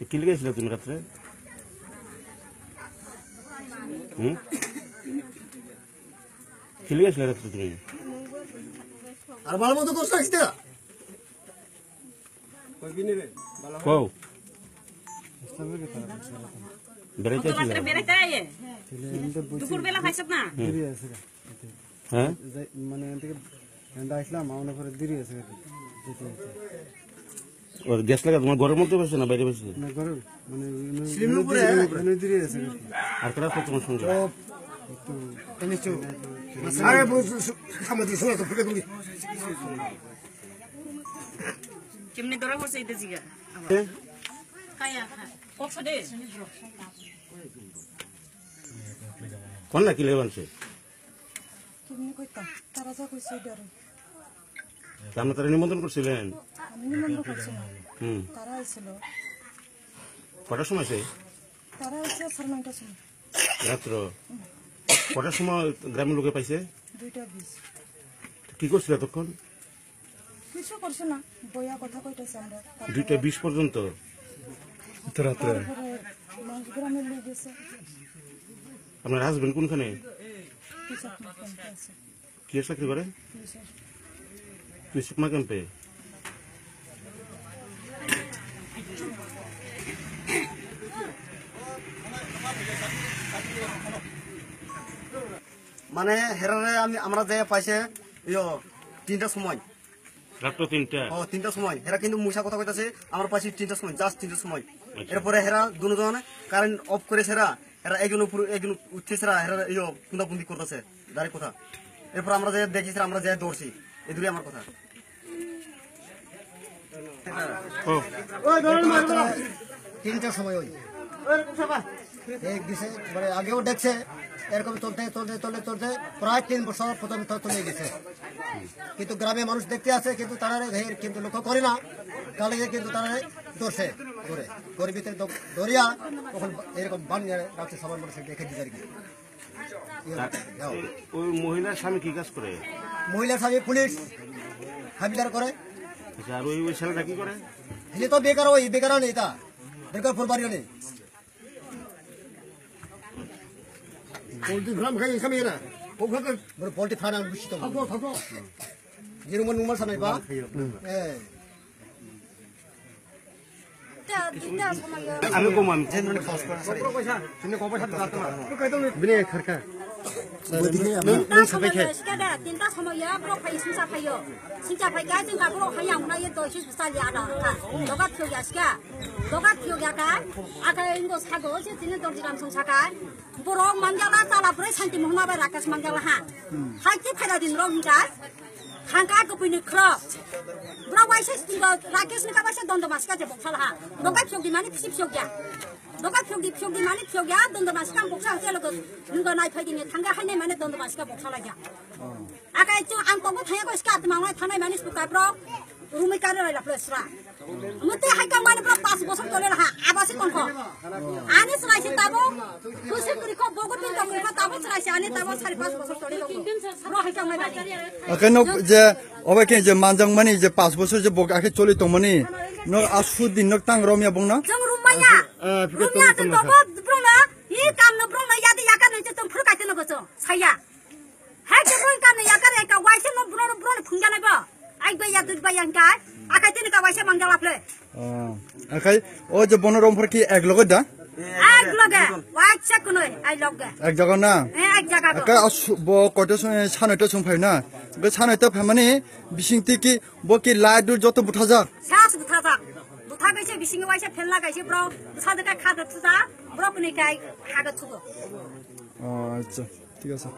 কি লিখেছিল তুমি রাত্রে? কি লিখেছিল রাত্রে তুমি? আর ভালো মতো করছ না কও বেড়াইতেছিল দুপুরবেলা খাইছ না? হ্যাঁ মানে আসলাম আমার পরে দেরি আছে ওর গ্যাস লাগা তোমার ঘরের মধ্যে বসে না বাইরে বসে? মানে দেরি আছে আর কারা তো তোমার সঙ্গে? কেমনে ধরা পড়ছে এটা জিগা কোন না কি লেবানছে আমরা তারা নিমন্ত্রণ করছিলেন? কটার সময় সে রাত্র কটার সময় গ্রামের লোকে পাইছে? কি করছিল তখন? কিছু করছে না, বইয়া কথা কইতেছে আমরা 2:20 পর্যন্ত রাত্রে। গ্রামের লোক গেছে। আপনার হাজবেন্ড কোনখানে? কি চাকরি করে? কৃষক ক্যাম্পে। মানে হেরারে আমরা যে পাইছে 3টার সময় রাত্র 3টা। 3টার সময় হেরা কিন্তু মুসা কথা কইতাছে আমরা পাইছি 3টার সময়, জাস্ট 3টার সময়। এরপরে হেরা দুজন কারেন্ট অফ করে হেরা একজন উপর একজন উঠতেছে, হেরা কুন্দাকুন্দি করতেছে দাঁড়িয়ে কথা। এরপর আমরা যে দেখি আমরা যে দৌড়ছি এই দূরে আমার কথা। 3টার সময় ওই দিছে, মানে আগেও দেখছে এরকম চলতে চলতে চলতে চলতে প্রায় 3 বছর প্রথম চলে গেছে। কিন্তু গ্রামে মানুষ দেখতে আছে, কিন্তু তারা কিন্তু লক্ষ্য করে না, কালে কিন্তু তারা ধরছে ধরে গরিব ভিতরে ধরিয়া তখন এরকম বানিয়ে রাখছে সবার মানুষের দেখে দিতে আর কি। ওই মহিলার স্বামী কি কাজ করে? মহিলার স্বামী পুলিশ হাবিলদার করে। আর ওই ছেলেটা কি করে? এই তো বেকার, ওই বেকার নেই, তা বেকার ফুলবাড়িও নেই। পোল্ট্রি ফার্ম খাই খাবি না, পোল্ট্রি ফার্ম আমি বুঝছি তো যেরকম নুমার সামনে বা আমি কমান তিনটা সময় ব্রক ফাই সিংসা ফাইयो सिंचा फाइका जोंहा ब्रक फाइ आंना ये दय सिस सालिया दा दगा थियोया सिका दगा थियोया का आका इंगो सागो जे दिने दरजिराम संसाका ब्रक मांगाला ताला फ्राय शान्ति महना बा राकेश मांगाला हा हाइति फाइदा दिन रं हिका हांका गपिनि ख्र ब्रक वाइसे राकेश नि का वाइसे दन्द मासका जे बक्साला हा दगा थियोगि माने फिसि फियोगया दगा थियोगि माने थियोगया दन्द मासका बक्सा हासे लोग नंगो नाय फाइदिनि थांगा हाइने माने दन्द मासका बक्साला गया आका जो आं तंगो थाया को स्कात मांगनाय थानाय माने सुका ब्र रुमै कारे रायला प्लेसरा मते हाइका माने ब्र 5 बছর तले रहा आबासे तंखो आने सरायसे ताबो खुशी करिखो बगतिन तंखो ताबो सरायसे आने ताबो 4-5 বছর तले ब्र हाइका माय बादि अकेनो जे अबके जे मानजंग माने जे 5 বছর जे बग आखे चलि तंमनि न आसु दिन न तांग रमिया बंगना जों रुमाया रुमिया त तबो ब्रना इ काम न ब्रना यादि याका न जे तंग फुरकाइते न गछ साया हाय जे ब्रन काम न याका एका वाइसे न ब्रन ब्रन फुंगानाय बा आइ बाया दुद बाया का आखाय तिन का वाइसे मांगाला फ्ले आखाय ओ जे बनरमफोर की एक लगे दा एक लगे वाइसे कुनै आइ लगे एक जगह ना एक जगह आका बो कतो सानैतो संफाय ना बे सानैतो फामाने बिसिंति की बो की लादु जत बुथाजा सास बुथाजा बुथा गैसे बिसिंग वाइसे फेलना गैसे ब्र सादका खादो तुजा ब्र पनि काई खागो थुगो अच्छा ठीक আছে।